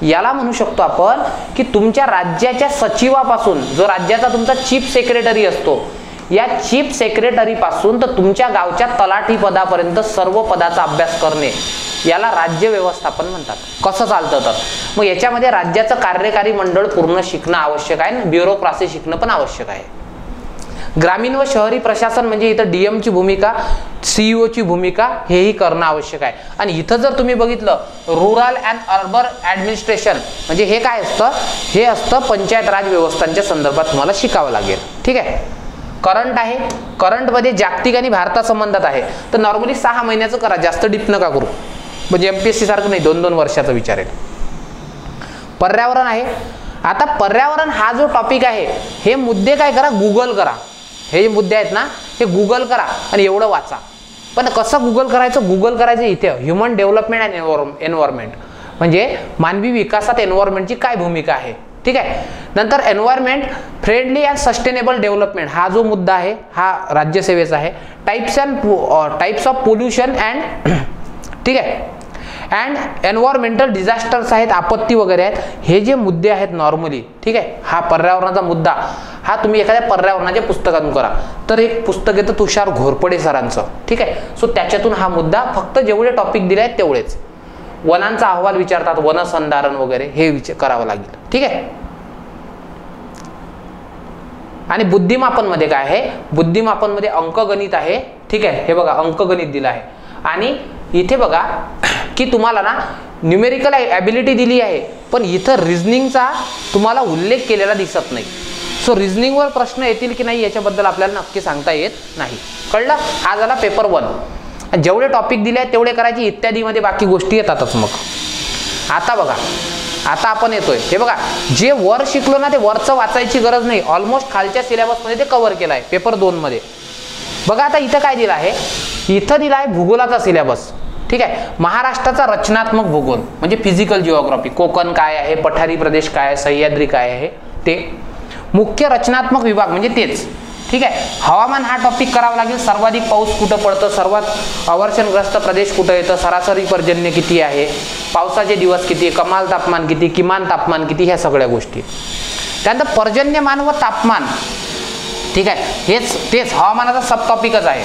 Speaker 1: याला म्हणू शकतो आपण की तुमच्या राज्याच्या सचिवापासून, जो राज्याचा तुमचा चीफ सेक्रेटरी असतो, या चीफ सेक्रेटरी पासून तर तुमच्या गावच्या तलाठी पदापर्यंत सर्व पदाचा अभ्यास करणे, याला राज्य व्यवस्थापन म्हणतात. कसं चालतं तर मग याच्यामध्ये राज्याचं कार्यकारी मंडळ पूर्ण शिकणं आवश्यक आहे आणि ब्युरोक्रासी शिकणं पण आवश्यक आहे. ग्रामीण व शहरी प्रशासन म्हणजे इथं डीएम ची भूमिका, सीईओ ची भूमिका हेही करणं आवश्यक आहे. आणि इथं जर तुम्ही बघितलं रूरल अँड अर्बन ऍडमिनिस्ट्रेशन म्हणजे हे काय असतं, हे असतं पंचायत राज व्यवस्थांच्या संदर्भात तुम्हाला शिकावं लागेल, ठीक आहे. करंट आहे, करंट मध्ये जागतिक आणि भारतासंबंधात आहे, तर नॉर्मली 6 महिन्याचं करा, जास्त डीप नका करू, म्हणजे एमपीएससी सारखं नाही 2-2 वर्षाचा विचारेल. पर्यावरण आहे, आता पर्यावरण हा जो टॉपिक आहे, हे मुद्दे काय करा, गुगल करा. हे जे मुद्दे आहेत ना हे गुगल करा आणि एवढं वाचा. पण कसं गुगल करायचं, गुगल करायचं इथे ह्युमन डेव्हलपमेंट अँड एन्व्हायरमेंट म्हणजे मानवी विकासात एन्व्हायरमेंटची काय भूमिका आहे, ठीक आहे. नंतर environment friendly and sustainable development हा जो मुद्दा आहे हा राज्यसेवेचा आहे. टाइप्स ऑफ पोल्युशन अँड, ठीक आहे, अँड एन्व्हायरमेंटल डिझास्टर्स आहेत, आपत्ती वगैरे आहेत, हे जे मुद्दे आहेत नॉर्मली, ठीक आहे. हा पर्यावरणाचा मुद्दा हा तुम्ही एखाद्या पर्यावरणाच्या पुस्तकातून करा. तर एक पुस्तक येतं तुषार घोरपडे सरांचं, ठीक आहे. सो त्याच्यातून हा मुद्दा फक्त जेवढे टॉपिक दिले आहेत तेवढेच. वनांचा अहवाल विचारतात, वनसंधारण वगैरे हे करावं लागेल, ठीक आहे. आणि बुद्धिमापन मध्ये काय आहे, बुद्धिमापन मध्ये अंकगणित आहे, ठीक आहे. हे बघा अंकगणित दिलं आहे आणि इथे बघा की तुम्हाला ना न्यूमेरिकल ॲबिलिटी दिली आहे, पण इथं रिझनिंगचा तुम्हाला उल्लेख केलेला दिसत नाही. सो रिझनिंगवर प्रश्न येतील की नाही याच्याबद्दल आपल्याला नक्की सांगता येत नाही. कळलं, हा झाला पेपर 1. जेवढे टॉपिक दिले आहेत तेवढे करायचे, इत्यादी मध्ये बाकी गोष्टी येतातच. मग आता बघा, आता आपण येतोय, हे बघा जे वर शिकलो ना ते वरचं वाचायची गरज नाही, ऑलमोस्ट खालच्या सिलेबस मध्ये ते कव्हर केलं आहे पेपर 2 मध्ये. बघा आता इथं काय दिलं आहे, इथं दिला आहे भूगोलाचा सिलेबस, ठीक आहे. महाराष्ट्राचा रचनात्मक भूगोल म्हणजे फिजिकल जिओग्राफी, कोकण काय आहे, पठारी प्रदेश काय आहे, सह्याद्री काय आहे ते. मुख्य रचनात्मक विभाग म्हणजे तेच, ठीक आहे. हवामान हा टॉपिक करावा लागेल, सर्वाधिक पाऊस कुठं पडतं, सर्वात अवर्षणग्रस्त प्रदेश कुठं येतं, सरासरी पर्जन्य किती आहे, पावसाचे दिवस किती, कमाल तापमान किती, किमान तापमान किती, ह्या सगळ्या गोष्टी. त्यानंतर पर्जन्यमान व तापमान, ठीक आहे, तेच हवामानाचा सब टॉपिकच आहे.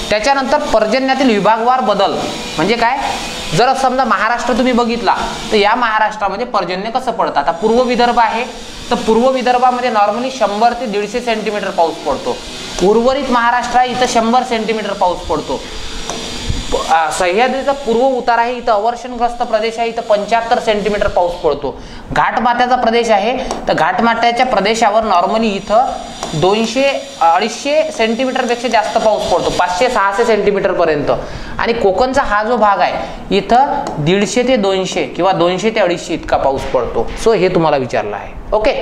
Speaker 1: त्याच्यानंतर पर्जन्यातील विभागवार बदल म्हणजे काय, जर समजा महाराष्ट्र तुम्ही बघितला तर या महाराष्ट्रामध्ये पर्जन्य कसं पडतं. आता पूर्व विदर्भ आहे तर पूर्व विदर्भामध्ये नॉर्मली 100 ते 150 सेंटीमीटर पाऊस पडतो. उर्वरित महाराष्ट्र आहे इथं 100 सेंटीमीटर पाऊस पडतो. सह्याद्रीचा पूर्व उतार आहे इथं अवर्षणग्रस्त प्रदेश आहे, इथं 75 सेंटीमीटर पाऊस पडतो. घाटमाथ्याचा प्रदेश आहे तर घाटमाथ्याच्या प्रदेशावर नॉर्मली इथं 200-250 सेंटीमीटर पेक्षा जास्त पाऊस पडतो, 500-600 सेंटीमीटर पर्यंत. आणि कोकणचा हा जो भाग आहे इथं 150 ते 200 किंवा 200 ते 250 इतका पाऊस पडतो. सो हे तुम्हाला विचारलं आहे, ओके.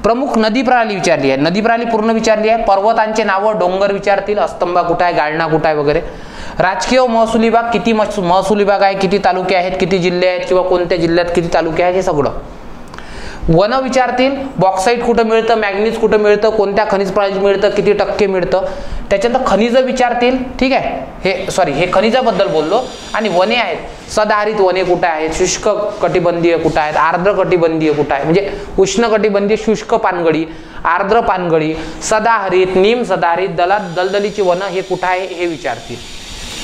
Speaker 1: प्रमुख नदी प्रणाली विचारली आहे, नदी प्रणाली पूर्ण विचारली आहे. पर्वतांचे नावं, डोंगर विचारतील, अस्तंबा कुठं आहे, गाळणा कुठं आहे वगैरे. राजकीय व महसूल विभाग, किती महसूल विभाग आहे, किती तालुके आहेत, किती जिल्हे आहेत किंवा कोणत्या जिल्ह्यात किती तालुके आहेत, हे सगळं. वन विचारतील, बॉक्साईट कुठं मिळतं, मॅग्नीज कुठं मिळतं, कोणत्या खनिज प्रणालीत मिळतं, किती टक्के मिळतं. त्याच्यानंतर खनिज विचारतील, ठीक आहे. हे खनिजाबद्दल बोललो. आणि वने आहेत, सदाहरित वने कुठे आहेत, शुष्क कटिबंधीय कुठे आहेत, आर्द्र कटिबंधीय कुठे आहे, म्हणजे उष्ण कटिबंधीय शुष्क पानगळी, आर्द्र पानगळी, सदाहरित, निम सदाहरित, दलदलीची वन हे कुठं आहे हे विचारतील,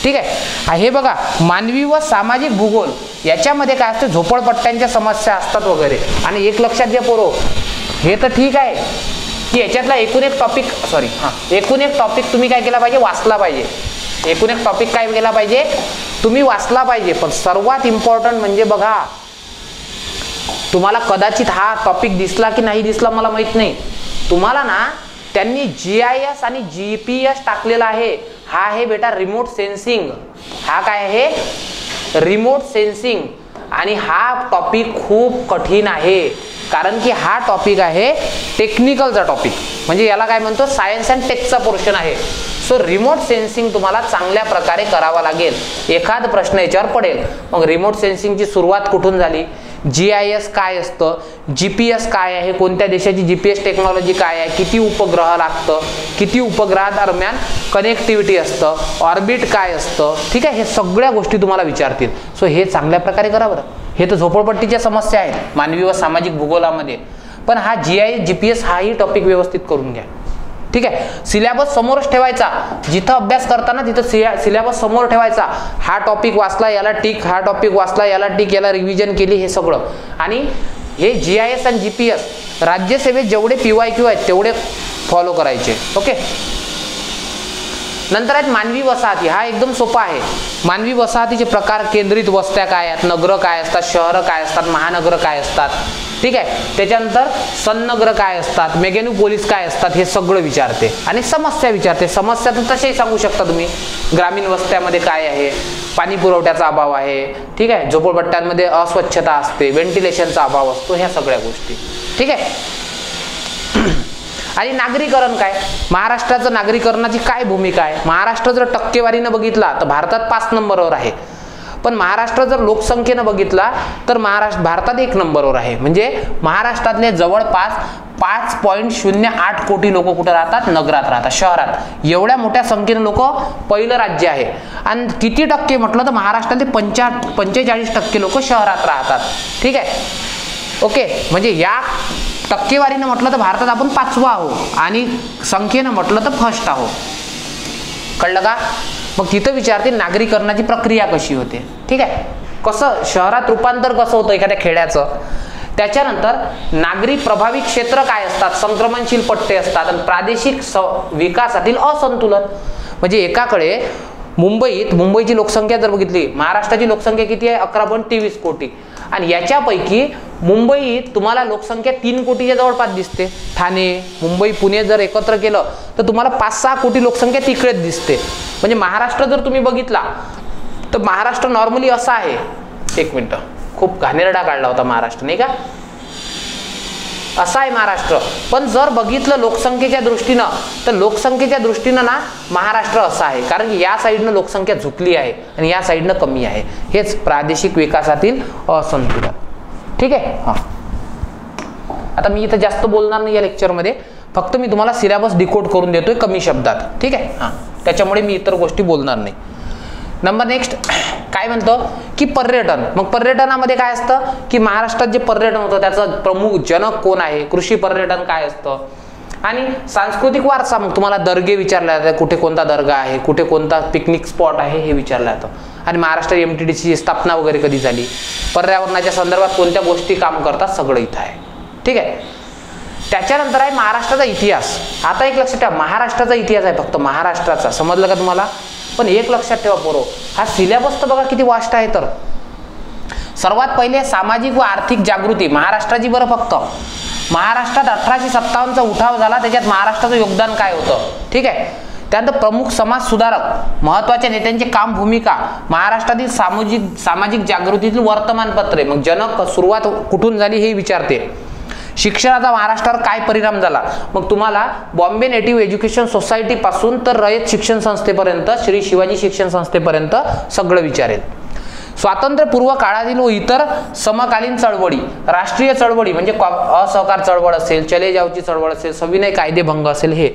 Speaker 1: ठीक आहे. हे बघा मानवी व सामाजिक भूगोल याच्यामध्ये काय असतं, झोपडपट्ट्यांच्या समस्या असतात वगैरे. आणि एक लक्षात घ्या पोरो, हे तर ठीक आहे की याच्यातला एकूण एक टॉपिक तुम्ही काय केला पाहिजे, वाचला पाहिजे. एकूण एक टॉपिक काय केला पाहिजे, तुम्ही वाचला पाहिजे. पण सर्वात इम्पॉर्टंट म्हणजे बघा, तुम्हाला कदाचित हा टॉपिक दिसला की नाही दिसला मला माहित नाही, तुम्हाला ना त्यांनी GIS आणि GPS टाकलेला आहे. हा आहे बेटा रिमोट सेन्सिंग. हा काय आहे, रिमोट सेन्सिंग. आणि हा टॉपिक खूप कठीण आहे, कारण की हा टॉपिक आहे टेक्निकलचा टॉपिक, म्हणजे याला काय म्हणतो सायन्स अँड टेकचा पोर्शन आहे. सो रिमोट सेन्सिंग तुम्हाला चांगल्या प्रकारे करावा लागेल. एखाद प्रश्न याच्यावर पडेल. मग रिमोट सेन्सिंगची सुरुवात कुठून झाली, GIS काय असतं, GPS काय आहे, कोणत्या देशाची GPS टेक्नॉलॉजी काय आहे, किती उपग्रह लागतं, किती उपग्रहादरम्यान कनेक्टिव्हिटी असतं, ऑर्बिट काय असतं, ठीक आहे, हे सगळ्या गोष्टी तुम्हाला विचारतील. सो हे चांगल्या प्रकारे करा बरं. हे तर झोपडपट्टीच्या समस्या आहेत मानवी व सामाजिक भूगोलामध्ये, पण हा GIS GPS हाही टॉपिक व्यवस्थित करून घ्या. ठीक आहे, सिलेबस समोरच ठेवायचा. जिथं अभ्यास करताना तिथं सिलेबस समोर ठेवायचा. हा टॉपिक वाचला याला टिक, हा टॉपिक वाचला याला टिक, याला रिव्हिजन केली, हे सगळं. आणि हे GIS आणि GPS राज्यसेवेत जेवढे PYQ आहेत तेवढे फॉलो करायचे. ओके. नंतर आहेत मानवी वसाहती. हा एकदम सोपा आहे. मानवी वसाहतीचे प्रकार, केंद्रित वस्त्या काय आहेत, नगर काय असतात, शहरं काय असतात, महानगर काय असतात, ठीक आहे. त्याच्यानंतर सन्नगर काय असतात, मेगॅनोपोलिस काय असतात, हे सगळं विचारते. आणि समस्या विचारते. समस्या तर तसेही सांगू शकता तुम्ही. ग्रामीण वस्त्यामध्ये काय आहे, पाणी पुरवठ्याचा अभाव आहे, ठीक आहे, झोपडपट्ट्यांमध्ये अस्वच्छता असते, व्हेंटिलेशनचा अभाव असतो, ह्या सगळ्या गोष्टी. ठीक आहे. आणि नागरीकरण काय, महाराष्ट्राचं नागरीकरणाची काय भूमिका आहे. महाराष्ट्र जर टक्केवारीनं बघितला तर भारतात 5 नंबरवर आहे, पण महाराष्ट्र जर लोकसंख्येनं बघितला तर भारतात 1 नंबरवर आहे. म्हणजे महाराष्ट्रातले जवळपास 5.08 कोटी लोक कुठे राहतात, नगरात राहतात, शहरात. एवढ्या मोठ्या संख्येने लोक पहिलं राज्य आहे. आणि किती टक्के म्हटलं तर महाराष्ट्रातले 45% लोक शहरात राहतात. ठीक आहे. ओके. म्हणजे या टक्केवारीनं म्हटलं तर भारतात आपण 5वा आहोत आणि संख्येनं म्हटलं तर फर्स्ट आहोत. कळलं का. मग तिथं विचारते नागरीकरणाची प्रक्रिया कशी होते. ठीक आहे. कसं शहरात रूपांतर कसं होतं एखाद्या खेड्याचं. त्याच्यानंतर नागरी प्रभावी क्षेत्र काय असतात, संक्रमणशील पट्टे असतात आणि प्रादेशिक विकासातील असंतुलन. म्हणजे एकाकडे मुंबईची लोकसंख्या जर बघितली, महाराष्ट्राची लोकसंख्या किती आहे, 11.23 कोटी. आणि याच्यापैकी मुंबईत तुम्हाला लोकसंख्या 3 कोटीच्या जवळपास दिसते. ठाणे, मुंबई, पुणे जर एकत्र केलं तर तुम्हाला 5-6 कोटी लोकसंख्या तिकडेच दिसते. म्हणजे महाराष्ट्र जर तुम्ही बघितला तर महाराष्ट्र नॉर्मली असा आहे. एक मिनिट, खूप घाणेरडा काढला होता महाराष्ट्र, नाही का. असा आहे महाराष्ट्र. पण जर बघितलं लोकसंख्येच्या दृष्टीनं तर लोकसंख्येच्या दृष्टीनं ना महाराष्ट्र असा आहे, कारण की या साईडनं लोकसंख्या झुकली आहे आणि या साईडनं कमी आहे. हेच प्रादेशिक विकासातील असंतुलन. ठीक आहे. हा, आता मी इथं जास्त बोलणार नाही या लेक्चरमध्ये, फक्त मी तुम्हाला सिलेबस डिकोड करून देतोय कमी शब्दात. ठीक आहे. हा, त्याच्यामुळे मी इतर गोष्टी बोलणार नाही. नंबर नेक्स्ट काय म्हणतो की पर्यटन. मग पर्यटनामध्ये काय असतं की महाराष्ट्रात जे पर्यटन होतं त्याचं प्रमुख जनक कोण आहे, कृषी पर्यटन काय असतं, आणि सांस्कृतिक वारसा. मग तुम्हाला दर्गे विचारला जातं, कुठे कोणता दर्गा आहे, कुठे कोणता पिकनिक स्पॉट आहे हे विचारलं जातं. आणि महाराष्ट्र MTDCची स्थापना वगैरे कधी झाली, पर्यावरणाच्या संदर्भात कोणत्या गोष्टी काम करतात, सगळं इथं आहे. ठीक आहे. त्याच्यानंतर आहे महाराष्ट्राचा इतिहास. आता एक लक्षात ठेवा, महाराष्ट्राचा इतिहास आहे फक्त, महाराष्ट्राचा. समजलं का तुम्हाला. पण एक लक्षात ठेवा पोरो, हा सिलेबस तर बघा किती वास्ट आहे. तर सर्वात पहिले सामाजिक व आर्थिक जागृती महाराष्ट्राची. बरं, फक्त महाराष्ट्रात 1857चा उठाव झाला, त्याच्यात महाराष्ट्राचं योगदान काय होतं. ठीक आहे. त्यानंतर प्रमुख समाज सुधारक, महत्वाच्या नेत्यांचे काम, भूमिका, महाराष्ट्रातील सामाजिक जागृतीतील वर्तमानपत्रे. मग जनक सुरुवात कुठून झाली हे विचारते. शिक्षणाचा महाराष्ट्रावर काय परिणाम झाला. मग तुम्हाला बॉम्बे नेटिव्ह एज्युकेशन सोसायटी पासून तर रयत शिक्षण संस्थेपर्यंत, श्री शिवाजी शिक्षण संस्थेपर्यंत सगळं विचारेल. स्वातंत्र्यपूर्व काळातील व इतर समकालीन चळवळी, राष्ट्रीय चळवळी म्हणजे असहकार चळवळ असेल, चले जावची चळवळ असेल, सविनय कायदेभंग असेल, हे.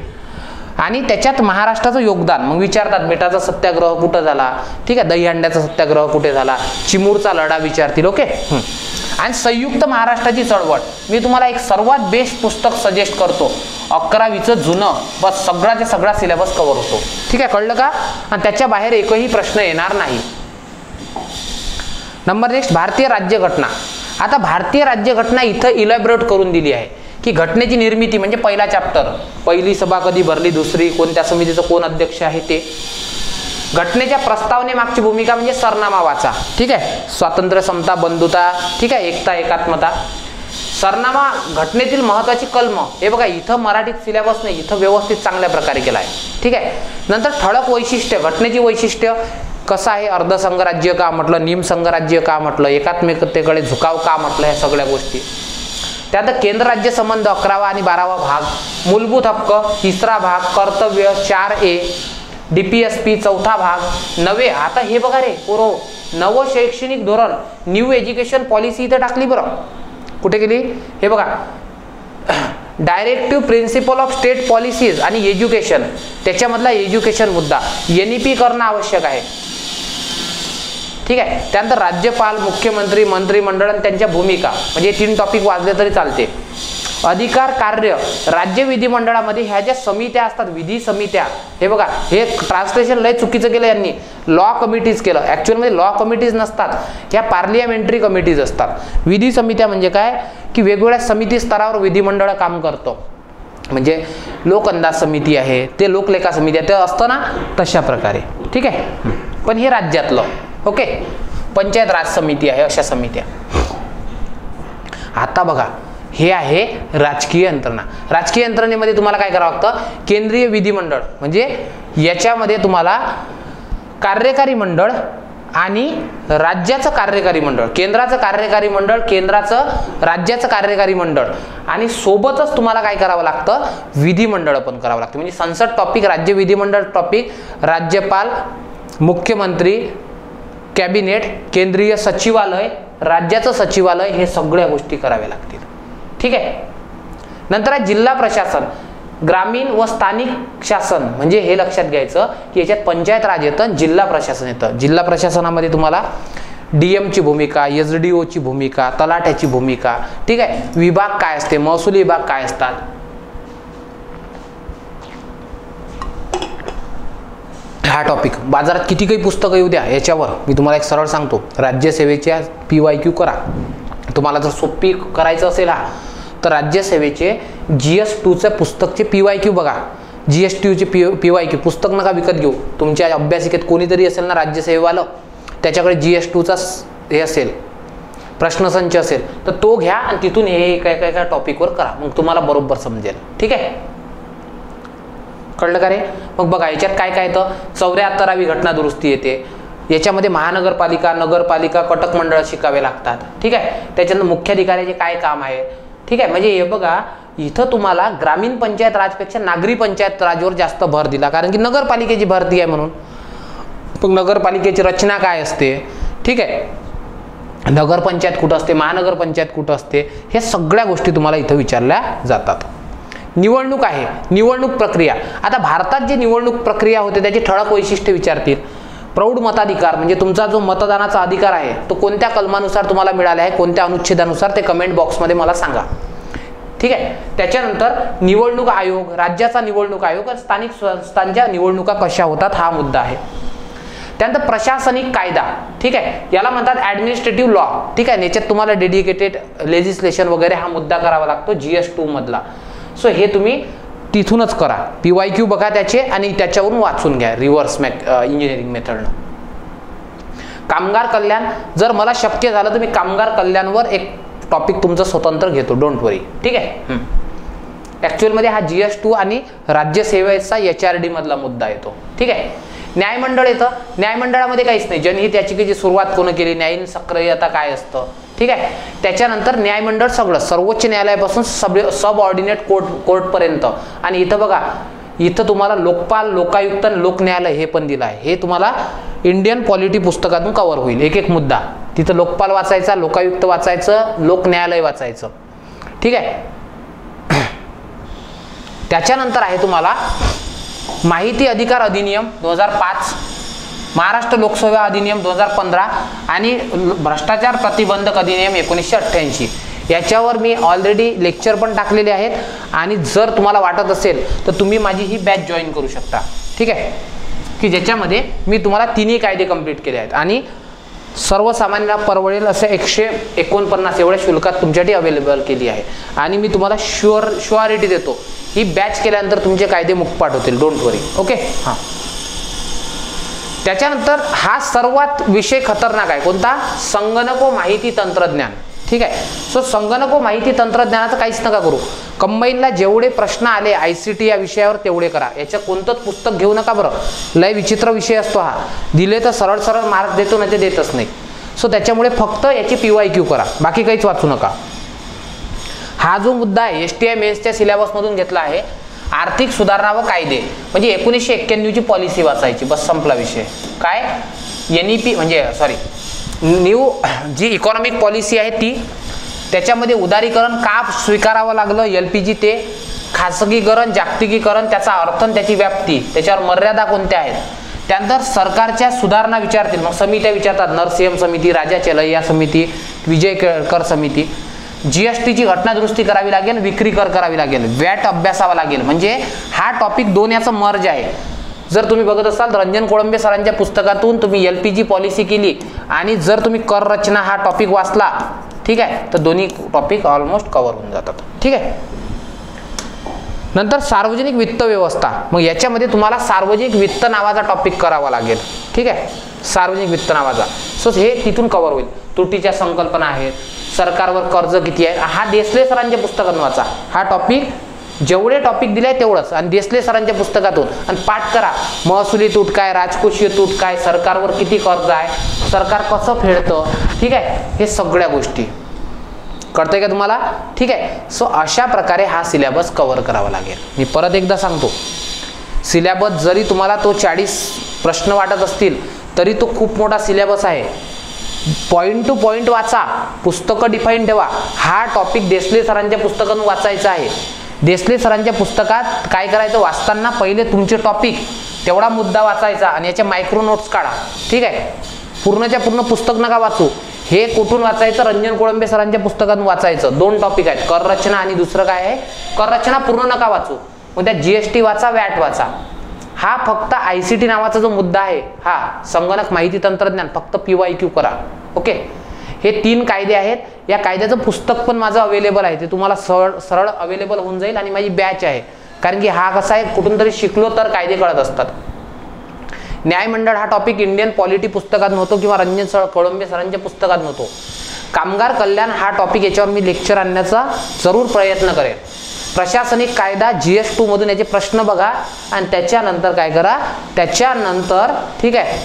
Speaker 1: आणि त्याच्यात महाराष्ट्राचं योगदान मग विचारतात. मिठाचा सत्याग्रह कुठं झाला, ठीक आहे, दहीहंड्याचा सत्याग्रह कुठे झाला, चिमूरचा लढा विचारतील. ओके. आणि संयुक्त महाराष्ट्राची चळवळ. मी तुम्हाला एक सर्वात बेस्ट पुस्तक सजेस्ट करतो, 11वीचं जुनं. बस सगळ्याच्या सगळा सिलेबस कव्हर होतो. ठीक आहे. कळलं का. आणि त्याच्या बाहेर एकही प्रश्न येणार नाही. नंबर नेक्स्ट भारतीय राज्यघटना. आता भारतीय राज्यघटना इथं इलॅबोरेट करून दिली आहे की घटनेची निर्मिती म्हणजे पहिला चॅप्टर, पहिली सभा कधी भरली, दुसरी, कोणत्या समितीचं कोण अध्यक्ष आहे ते, घटनेच्या प्रस्तावने मागची भूमिका म्हणजे सरनामा वाचा. ठीक आहे. स्वातंत्र्य, समता, बंधुता, ठीक आहे, एकता, एकात्मता, सरनामा, घटनेतील महत्वाची कलम. हे बघा इथं मराठीत सिलेबस नाही, इथं व्यवस्थित चांगल्या प्रकारे केला आहे. ठीक आहे. नंतर ठळक वैशिष्ट्य, घटनेची वैशिष्ट्य, कसं आहे, अर्धसंघराज्य का म्हटलं, निमसंघराज्य का म्हटलं, एकात्मिकतेकडे झुकाव का म्हटलं, ह्या सगळ्या गोष्टी. त्यानंतर केंद्र राज्य संबंध 11वा आणि 12वा भाग, मूलभूत हक्क 3रा भाग, कर्तव्य 4A, DPSP 4था भाग, नवे. आता हे बघा रे पोरो, नव शैक्षणिक धोरण, न्यू एज्युकेशन पॉलिसी इथे टाकली बरं. कुठे गेली हे बघा, directive principle of state policies आणि एज्युकेशन, त्याच्यामधला एज्युकेशन मुद्दा NEP करणं आवश्यक आहे. ठीक आहे. त्यानंतर राज्यपाल, मुख्यमंत्री, मंत्रिमंडळ आणि त्यांच्या भूमिका, म्हणजे 3 टॉपिक वाचले तरी चालते. अधिकार, कार्य, राज्य विधिमंडळामध्ये ह्या ज्या समित्या असतात, विधी समित्या, हे बघा हे ट्रान्सलेशन लय चुकीचं केलं यांनी, लॉ कमिटीज केलं. ऍक्च्युअल मध्ये लॉ कमिटीज नसतात, ह्या पार्लियामेंटरी कमिटीज असतात. विधी समित्या म्हणजे काय की वेगवेगळ्या समिती स्तरावर विधिमंडळ काम करतो. म्हणजे लोक अंदाज समिती आहे, ते लोकलेखा समिती आहे, ते असतं ना तशा प्रकारे. ठीक आहे. पण हे राज्यातलं. ओके. पंचायत राज समिती आहे, अशा समित्या. आता बघा हे आहे राजकीय यंत्रणा. राजकीय यंत्रणेमध्ये तुम्हाला काय करावं लागतं, केंद्रीय विधिमंडळ म्हणजे याच्यामध्ये तुम्हाला कार्यकारी मंडळ आणि राज्याचं कार्यकारी मंडळ, केंद्राचं कार्यकारी मंडळ, केंद्राचं राज्याचं कार्यकारी मंडळ आणि सोबतच तुम्हाला काय करावं लागतं, विधिमंडळ पण करावं लागतं. म्हणजे संसद टॉपिक, राज्य विधिमंडळ टॉपिक, राज्यपाल, मुख्यमंत्री, कॅबिनेट, केंद्रीय सचिवालय, राज्याचं सचिवालय, हे सगळ्या गोष्टी कराव्या लागतील. ठीक आहे. नंतर आहे जिल्हा प्रशासन, ग्रामीण व स्थानिक शासन, म्हणजे हे लक्षात घ्यायचं की याच्यात पंचायत राज येतं, जिल्हा प्रशासन येतं. जिल्हा प्रशासनामध्ये तुम्हाला DM ची भूमिका, SDO ची भूमिका, तलाठ्याची भूमिका. ठीक आहे. विभाग काय असते, महसुली विभाग काय असतात. हा टॉपिक बाजारात किती काही पुस्तकं येऊ द्या, याच्यावर मी तुम्हाला एक सरळ सांगतो, राज्यसेवेच्या PYQ करा. तुम्हाला जर सोपी करायचं असेल हा, तर राज्यसेवेचे GS2चे पुस्तकचे PYQ बघा. GS2चे PYQ पुस्तक नका विकत घेऊ. तुमच्या अभ्यासिकेत कोणीतरी असेल ना राज्यसेवेवालं, त्याच्याकडे GS2चा हे असेल, प्रश्नसंच असेल, तर तो घ्या आणि तिथून हे काय टॉपिकवर करा, मग तुम्हाला बरोबर समजेल. ठीक आहे. कळलं का रे. मग बघा याच्यात काय काय येतं, 74वी घटना दुरुस्ती येते. याच्यामध्ये महानगरपालिका, नगरपालिका, कटक मंडळ शिकावे लागतात. ठीक आहे. त्याच्यानंतर मुख्याधिकाऱ्याचे काय काम आहे. ठीक आहे. म्हणजे हे बघा इथं तुम्हाला ग्रामीण पंचायत राजपेक्षा नागरी पंचायत राजवर जास्त भर दिला, कारण की नगरपालिकेची भरती आहे म्हणून. पण नगरपालिकेची रचना काय असते, ठीक आहे, नगरपंचायत कुठं असते, महानगरपंचायत कुठं असते, हे सगळ्या गोष्टी तुम्हाला इथं विचारल्या जातात. निवडणूक आहे, निवडणूक प्रक्रिया. आता भारतात जी निवडणूक प्रक्रिया होते त्याची ठळक वैशिष्ट्ये विचारतील. प्रौढ मताधिकार म्हणजे तुमचा जो मतदानाचा अधिकार आहे तो कोणत्या कलमानुसार तुम्हाला मिळाला आहे, कोणत्या अनुच्छेदानुसार, ते कमेंट बॉक्समध्ये मला सांगा. ठीक आहे. त्याच्यानंतर निवडणूक आयोग, राज्याचा निवडणूक आयोग, स्थानिक संस्थांच्या निवडणुका कशा होतात हा मुद्दा आहे. त्यानंतर प्रशासनिक कायदा. ठीक आहे. याला म्हणतात ऍडमिनिस्ट्रेटिव्ह लॉ. ठीक आहे. याच्यात तुम्हाला डेडिकेटेड लेजिस्लेशन वगैरे हा मुद्दा करावा लागतो GS2 मधला. सो हे तुम्ही तिथूनच करा. PYQ बघा त्याचे आणि त्याच्यावरून वाचून घ्या रिव्हर्स इंजिनिअरिंग मेथडनं. कामगार कल्याण, जर मला शक्य झालं तर मी कामगार कल्याणवर एक टॉपिक तुमचं स्वतंत्र घेतो, डोंट वरी. ठीक आहे. ऍक्च्युअल मध्ये हा GS2 आणि राज्यसेवेचा HRD मधला मुद्दा येतो. ठीक आहे. न्यायमंडळ येतं. न्यायमंडळामध्ये काहीच नाही, जनहित याचिकेची सुरुवात कोण केली, न्यायीन सक्रियता काय असतं. ठीक आहे. त्याच्यानंतर न्यायमंडळ सगळं सर्वोच्च न्यायालयापासून सब ऑर्डिनेट कोर्ट पर्यंत. आणि इथं बघा, इथं तुम्हाला लोकपाल, लोकायुक्त आणि लोक न्यायालय हे पण दिलं आहे. हे तुम्हाला इंडियन पॉलिटी पुस्तकातून कव्हर होईल, एक एक मुद्दा. तिथं लोकपाल वाचायचा, लोकायुक्त वाचायचं, लोक न्यायालय वाचायचं. ठीक आहे. त्याच्यानंतर आहे तुम्हाला माहिती अधिकार अधिनियम 2005, महाराष्ट्र लोकसेवा अधिनियम 2015 आणि भ्रष्टाचार प्रतिबंधक अधिनियम 1988. याच्यावर मी ऑलरेडी लेक्चर पण टाकलेले आहेत. आणि जर तुम्हाला वाटत असेल तर तुम्ही माझी ही बॅच जॉईन करू शकता. ठीक आहे. की ज्याच्यामध्ये मी तुम्हाला तिन्ही कायदे कंप्लीट केले आहेत आणि सर्वसामान्यांना परवडेल असे 149 एवढ्या शुल्कात तुमच्यासाठी अवेलेबल केली आहे. आणि मी तुम्हाला शुअरिटी देतो, ही बॅच केल्यानंतर तुमचे कायदे मुखपाठ होतील, डोंट वरी. ओके. हां. त्याच्यानंतर हा सर्वात विषय खतरनाक आहे, कोणता, संगणक व माहिती तंत्रज्ञान. ठीक आहे. सो संगणक व माहिती तंत्रज्ञानाचं काहीच नका करू, कंबाईनला जेवढे प्रश्न आले ICT या विषयावर तेवढे करा. याचं कोणतंच पुस्तक घेऊ नका बरं. लय विचित्र विषय असतो हा. दिले तर सरळ सरळ मार्क देतो, नाही ते देतच नाही. सो त्याच्यामुळे फक्त याची PYQ करा, बाकी काहीच वाचू नका. हा जो मुद्दा आहे STI मेन्सच्या सिलेबसमधून घेतला आहे. आर्थिक सुधारणा व कायदे म्हणजे 1991 ची पॉलिसी वाचायची, बस संपला विषय. काय NEP म्हणजे न्यू जी इकॉनॉमिक पॉलिसी आहे ती, त्याच्यामध्ये उदारीकरण का स्वीकारावं लागलं, LPG ते खासगीकरण, जागतिकीकरण, त्याचा अर्थ आणि त्याची व्याप्ती, त्याच्यावर मर्यादा कोणत्या आहेत. त्यानंतर सरकारच्या सुधारणा विचारतील, मग समित्या विचारतात, नरसिंह समिती, राजा चेलैया समिती, विजय केळकर समिती. GST ची घटना दुरुस्ती करावी लागेल, विक्री कर करावी लागेल, वॅट अभ्यासावा लागेल. म्हणजे हा टॉपिक दोन याचं मर्ज आहे. जर तुम्ही बघत असाल रंजन कोळंबे सरांच्या पुस्तकातून तुम्ही LPG पॉलिसी केली आणि जर तुम्ही कर रचना हा टॉपिक वाचला, ठीक आहे, तर दोन्ही टॉपिक ऑलमोस्ट कव्हर होऊन जातात. ठीक आहे. नंतर सार्वजनिक वित्त व्यवस्था, मग याच्यामध्ये तुम्हाला सार्वजनिक वित्त नावाचा टॉपिक करावा लागेल. ठीक आहे, सार्वजनिक वित्त नावाचा. सो हे तिथून कव्हर होईल. त्रुटीच्या संकल्पना आहेत, सरकारवर कर्ज किती आहे, हा देसले सरांच्या पुस्तकातून वाचा. हा टॉपिक जेवढे टॉपिक दिले तेवढंच आणि देसले सरांच्या पुस्तकातून आणि पाठ करा. महसुली तूट काय, राजकोषीय तूट काय, सरकारवर किती कर्ज आहे, सरकार कसं फेडतं, ठीक आहे, हे सगळ्या गोष्टी कळतंय का तुम्हाला. ठीक आहे. सो अशा प्रकारे हा सिलेबस कव्हर करावा लागेल. मी परत एकदा सांगतो, सिलेबस जरी तुम्हाला तो 40 प्रश्न वाटत असतील तरी तो खूप मोठा सिलेबस आहे. पॉइंट टू पॉइंट वाचा, पुस्तकं डिफाईन ठेवा. हा टॉपिक देसले सरांच्या पुस्तकातून वाचायचा आहे. देसले सरांच्या पुस्तकात काय करायचं, वाचताना पहिले तुमचे टॉपिक तेवढा मुद्दा वाचायचा आणि याचे मायक्रो नोट्स काढा. ठीक आहे, पूर्णच्या पूर्ण पुस्तक नका वाचू. हे कुठून वाचायचं, रंजन कोळंबे सरांच्या पुस्तकातून वाचायचं. दोन टॉपिक आहेत, कर रचना आणि दुसरं काय आहे, कर रचना पूर्ण नका वाचू, मग त्या GST वाचा, वॅट वाचा. हा फक्त ICT नावाचा जो मुद्दा आहे, हा संगणक माहिती तंत्रज्ञान, फक्त PYQ करा. ओके, हे 3 कायदे आहेत. या कायद्याचं पुस्तक पण माझं अवेलेबल आहे, ते तुम्हाला सरळ अवेलेबल होऊन जाईल. आणि माझी बॅच आहे, कारण की हा कसा आहे, कुठून तरी शिकलो तर कायदे कळत असतात. न्यायमंडळ हा टॉपिक इंडियन पॉलिटी पुस्तकात नव्हतो किंवा रंजन कोळंबे सरांच्या पुस्तकात नव्हतो. कामगार कल्याण हा टॉपिक, याच्यावर मी लेक्चर आणण्याचा जरूर प्रयत्न करेन. प्रशासनिक कायदा GS2 मधून याचे प्रश्न बघा आणि त्याच्यानंतर काय करा, त्याच्यानंतर ठीक आहे,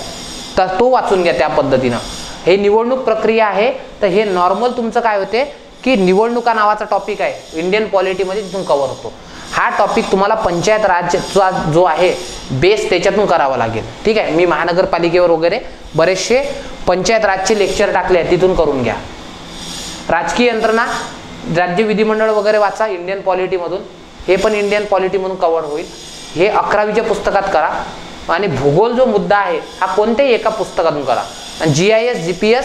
Speaker 1: तर तो वाचून घ्या त्या पद्धतीनं. हे निवडणूक प्रक्रिया आहे, तर हे नॉर्मल तुमचं काय होते की निवडणुका नावाचा टॉपिक आहे इंडियन पॉलिटीमध्ये, तिथून कव्हर होतो. हा टॉपिक तुम्हाला पंचायत राजचा जो आहे बेस त्याच्यातून करावा लागेल. ठीक आहे, मी महानगरपालिकेवर वगैरे बरेचसे पंचायत राजचे लेक्चर टाकले आहेत, तिथून करून घ्या. राजकीय यंत्रणा, राज्य विधिमंडळ वगैरे वाचा इंडियन पॉलिटीमधून, हे पण इंडियन पॉलिटीमधून कव्हर होईल. हे 11वीच्या पुस्तकात करा. आणि भूगोल जो मुद्दा आहे हा कोणत्याही एका पुस्तकातून करा. आणि GIS GPS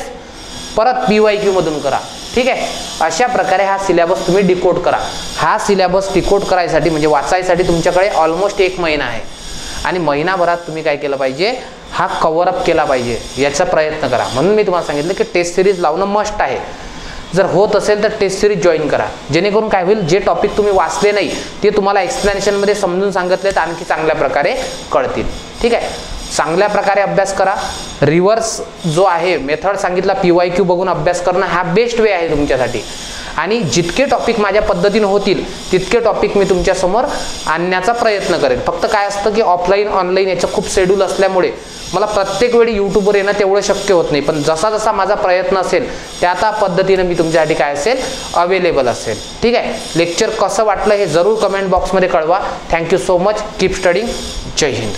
Speaker 1: परत PYQ मधून करा. ठीक आहे, अशा प्रकारे हा सिलेबस तुम्ही डिकोड करा. हा सिलेबस डिकोड करायसाठी म्हणजे वाचायसाठी तुमच्याकडे ऑलमोस्ट 1 महिना आहे. आणि महिनाभरात तुम्ही काय केलं पाहिजे, हा कव्हर अप केला पाहिजे, याचा प्रयत्न करा. म्हणून मी तुम्हाला सांगितलं की टेस्ट सिरीज लावणं मस्ट आहे. जर होत असेल तर टेस्ट सिरीज जॉईन करा, जेणेकरून काय होईल, जे टॉपिक तुम्ही वाचले नाही ते तुम्हाला एक्सप्लेनेशनमध्ये समजून सांगितले तर आणखी चांगल्या प्रकारे कळतील. ठीक आहे, चांगल्या प्रकारे अभ्यास करा. रिव्हर्स जो आहे मेथड सांगितला, PYQ बघून अभ्यास करणं हा बेस्ट वे आहे तुमच्यासाठी. आणि जितके टॉपिक माझ्या पद्धतीने होतील तितके टॉपिक मी तुमच्या समोर आणण्याचा प्रयत्न करेन. फक्त काय असतं की ऑफलाईन ऑनलाईन याचं खूप शेड्यूल असल्यामुळे मला प्रत्येक वेळी यूट्यूबवर येणं तेवढं शक्य होत नाही. पण जसा जसा माझा प्रयत्न असेल त्या पद्धतीने मी तुमच्यासाठी काय असेल अवेलेबल असेल. ठीक आहे, लेक्चर कसं वाटलं हे जरूर कमेंट बॉक्समध्ये कळवा. Thank you so much. Keep studying. जय हिंद.